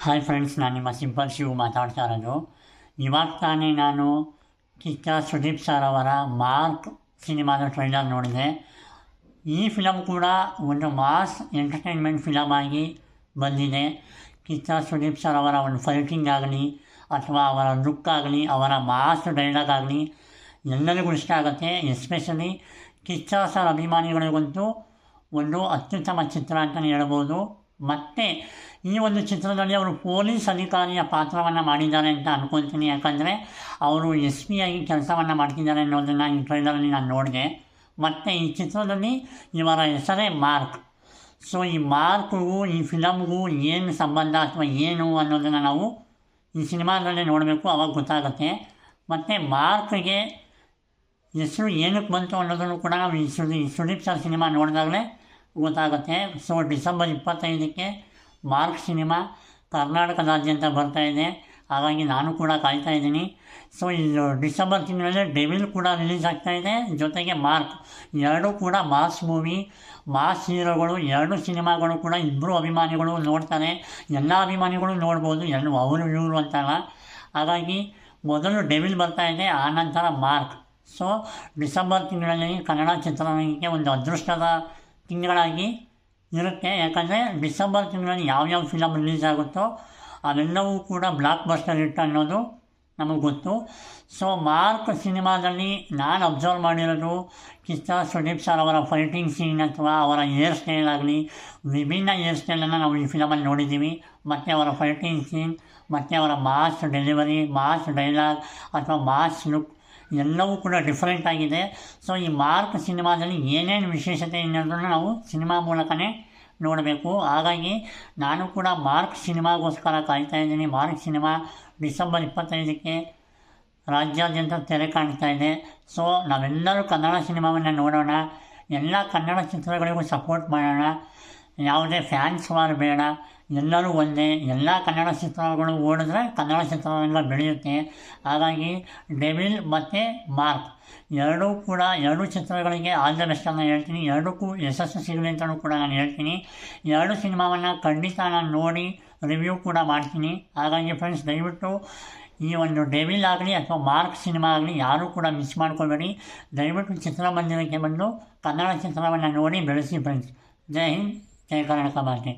Hi friends, ನಾನು ನಿಮ್ಮ simple Shiv ಮಾತಾಡ್ತಾ ಇರೋದು. ಇವಾಗ ತಾನೇ ನಾನು ಕಿಚ್ಚ ಸುದೀಪ್ ಸರ್ ಅವರ ಮಾರ್ಕ್ ಸಿನಿಮಾದ ಟ್ರೈಲರ್ ನೋಡಿದೆ. ಈ ಫಿಲಮ್ ಕೂಡ ಒಂದು ಮಾಸ್ ಎಂಟರ್ಟೈನ್ಮೆಂಟ್ ಫಿಲಮ್ ಆಗಿ ಬಂದಿದೆ. ಕಿಚ್ಚ ಸುದೀಪ್ ಸರ್ ಅವರ ಒಂದು ಫೈಟಿಂಗ್ ಆಗಲಿ ಅಥವಾ ಅವರ ಲುಕ್ ಆಗಲಿ, ಅವರ ಮಾಸ್ ಡೈಲಾಗ್ ಆಗಲಿ ಎಲ್ಲರಿಗೂ ಇಷ್ಟ ಆಗುತ್ತೆ. ಎಸ್ಪೆಷಲಿ ಕಿಚ್ಚ ಸರ್ ಅಭಿಮಾನಿಗಳಿಗಂತೂ ಒಂದು ಅತ್ಯುತ್ತಮ ಚಿತ್ರ ಅಂತಲೇ ಹೇಳ್ಬೋದು. ಮತ್ತು ಈ ಒಂದು ಚಿತ್ರದಲ್ಲಿ ಅವರು ಪೊಲೀಸ್ ಅಧಿಕಾರಿಯ ಪಾತ್ರವನ್ನು ಮಾಡಿದ್ದಾರೆ ಅಂತ ಅಂದ್ಕೊಳ್ತೀನಿ. ಯಾಕಂದರೆ ಅವರು SP ಆಗಿ ಕೆಲಸವನ್ನು ಮಾಡ್ತಿದ್ದಾರೆ ಅನ್ನೋದನ್ನು ಈ ಟ್ರೈಲರಲ್ಲಿ ನಾನು ನೋಡಿದೆ. ಮತ್ತು ಈ ಚಿತ್ರದಲ್ಲಿ ಇವರ ಹೆಸರೇ ಮಾರ್ಕ್. ಸೊ ಈ ಮಾರ್ಕ್ಗೂ ಈ ಫಿಲಮ್ಗೂ ಏನು ಸಂಬಂಧ ಅಥವಾ ಏನು ಅನ್ನೋದನ್ನು ನಾವು ಈ ಸಿನಿಮಾದಲ್ಲೇ ನೋಡಬೇಕು, ಅವಾಗ ಗೊತ್ತಾಗುತ್ತೆ. ಮತ್ತು ಮಾರ್ಕ್ಗೆ ಹೆಸರು ಏನಕ್ಕೆ ಬಂತು ಅನ್ನೋದನ್ನು ಕೂಡ ನಾವು ಈ ಸುದೀಪ್ ಸರ್ ಸಿನಿಮಾ ನೋಡಿದಾಗಲೇ ಗೊತ್ತಾಗುತ್ತೆ. ಸೊ ಡಿಸೆಂಬರ್ 25ಕ್ಕೆ ಮಾರ್ಕ್ ಸಿನಿಮಾ ಕರ್ನಾಟಕದಾದ್ಯಂತ ಬರ್ತಾಯಿದೆ. ಹಾಗಾಗಿ ನಾನು ಕೂಡ ಕಾಯ್ತಾ ಇದ್ದೀನಿ. ಸೊ ಇದು ಡಿಸೆಂಬರ್ ತಿಂಗಳಲ್ಲಿ ಡೆವಿಲ್ ಕೂಡ ರಿಲೀಸ್ ಆಗ್ತಾಯಿದೆ, ಜೊತೆಗೆ ಮಾರ್ಕ್. ಎರಡೂ ಕೂಡ ಮಾಸ್ ಮೂವಿ, ಮಾಸ್ ಹೀರೋಗಳು. ಎರಡು ಸಿನಿಮಾಗಳು ಕೂಡ ಇಬ್ಬರು ಅಭಿಮಾನಿಗಳು ನೋಡ್ತಾರೆ. ಎಲ್ಲ ಅಭಿಮಾನಿಗಳು ನೋಡ್ಬೋದು, ಅವರು ಇವರು ಅಂತಲ್ಲ. ಹಾಗಾಗಿ ಮೊದಲು ಡೆವಿಲ್ ಬರ್ತಾಯಿದೆ, ಆನಂತರ ಮಾರ್ಕ್. ಸೊ ಡಿಸೆಂಬರ್ ತಿಂಗಳಲ್ಲಿ ಕನ್ನಡ ಚಿತ್ರರಂಗಕ್ಕೆ ಒಂದು ಅದೃಷ್ಟದ ತಿಂಗಳಾಗಿ ಇರುತ್ತೆ. ಯಾಕಂದರೆ ಡಿಸೆಂಬರ್ ತಿಂಗಳಲ್ಲಿ ಯಾವ್ಯಾವ ಫಿಲಮ್ ರಿಲೀಸ್ ಆಗುತ್ತೋ ಅವೆಲ್ಲವೂ ಕೂಡ ಬ್ಲಾಕ್ ಬಸ್ಟರ್ ಹಿಟ್ ಅನ್ನೋದು ನಮಗೆ ಗೊತ್ತು. ಸೊ ಮಾರ್ಕ್ ಸಿನಿಮಾದಲ್ಲಿ ನಾನು ಅಬ್ಸರ್ವ್ ಮಾಡಿರೋದು, ಕಿಚ್ಚ ಸುದೀಪ್ ಸರ್ ಅವರ ಫೈಟಿಂಗ್ ಸೀನ್ ಅಥವಾ ಅವರ ಹೇರ್ ಸ್ಟೈಲ್ ಆಗಲಿ, ವಿಭಿನ್ನ ಹೇರ್ ಸ್ಟೈಲನ್ನು ನಾವು ಈ ಫಿಲಮಲ್ಲಿ ನೋಡಿದ್ದೀವಿ. ಮತ್ತು ಅವರ ಫೈಟಿಂಗ್ ಸೀನ್ ಮತ್ತು ಅವರ ಮಾಸ್ ಡೆಲಿವರಿ, ಮಾಸ್ ಡೈಲಾಗ್ ಅಥವಾ ಮಾಸ್ ಲುಕ್ ಎಲ್ಲವೂ ಕೂಡ ಡಿಫ್ರೆಂಟ್ ಆಗಿದೆ. ಸೊ ಈ ಮಾರ್ಕ್ ಸಿನಿಮಾದಲ್ಲಿ ಏನೇನು ವಿಶೇಷತೆ ಅನ್ನೋದನ್ನು ನಾವು ಸಿನಿಮಾ ಮೂಲಕನೇ ನೋಡಬೇಕು. ಹಾಗಾಗಿ ನಾನು ಕೂಡ ಮಾರ್ಕ್ ಸಿನಿಮಾಗೋಸ್ಕರ ಕಾಯ್ತಾ ಇದ್ದೀನಿ. ಮಾರ್ಕ್ ಸಿನಿಮಾ ಡಿಸೆಂಬರ್ 25ಕ್ಕೆ ರಾಜ್ಯಾದ್ಯಂತ ತೆರೆ ಕಾಣ್ತಾ ಇದೆ. ಸೊ ನಾವೆಲ್ಲರೂ ಕನ್ನಡ ಸಿನಿಮಾವನ್ನು ನೋಡೋಣ, ಎಲ್ಲ ಕನ್ನಡ ಚಿತ್ರಗಳಿಗೂ ಸಪೋರ್ಟ್ ಮಾಡೋಣ. ಯಾವುದೇ ಫ್ಯಾನ್ಸ್ ವಾರ್ ಬೇಡ, ಎಲ್ಲರೂ ಒಂದೇ. ಎಲ್ಲ ಕನ್ನಡ ಚಿತ್ರಗಳು ಓಡಿದ್ರೆ ಕನ್ನಡ ಚಿತ್ರರಂಗ ಬೆಳೆಯುತ್ತೆ. ಹಾಗಾಗಿ ಡೆವಿಲ್ ಮತ್ತು ಮಾರ್ಕ್ ಎರಡೂ ಚಿತ್ರಗಳಿಗೆ ಆಲ್ ದ ಬೆಸ್ಟ್ ಅಂತ ಹೇಳ್ತೀನಿ. ಎರಡಕ್ಕೂ ಯಶಸ್ಸು ಸಿಗಲಿ ಅಂತಲೂ ಕೂಡ ನಾನು ಹೇಳ್ತೀನಿ. ಎರಡು ಸಿನಿಮಾವನ್ನು ಖಂಡಿತ ನಾನು ನೋಡಿ ರಿವ್ಯೂ ಕೂಡ ಮಾಡ್ತೀನಿ. ಹಾಗಾಗಿ ಫ್ರೆಂಡ್ಸ್, ದಯವಿಟ್ಟು ಈ ಒಂದು ಡೆವಿಲ್ ಆಗಲಿ ಅಥವಾ ಮಾರ್ಕ್ ಸಿನಿಮಾ ಆಗಲಿ ಯಾರೂ ಕೂಡ ಮಿಸ್ ಮಾಡ್ಕೊಬೇಡಿ. ದಯವಿಟ್ಟು ಚಿತ್ರಮಂದಿರಕ್ಕೆ ಬಂದು ಕನ್ನಡ ಚಿತ್ರವನ್ನು ನೋಡಿ ಬೆಳೆಸಿ ಫ್ರೆಂಡ್ಸ್. ಜೈ ಹಿಂದ್, ಜೈ ಕರ್ನಾಟಕ ಭಾಷೆ.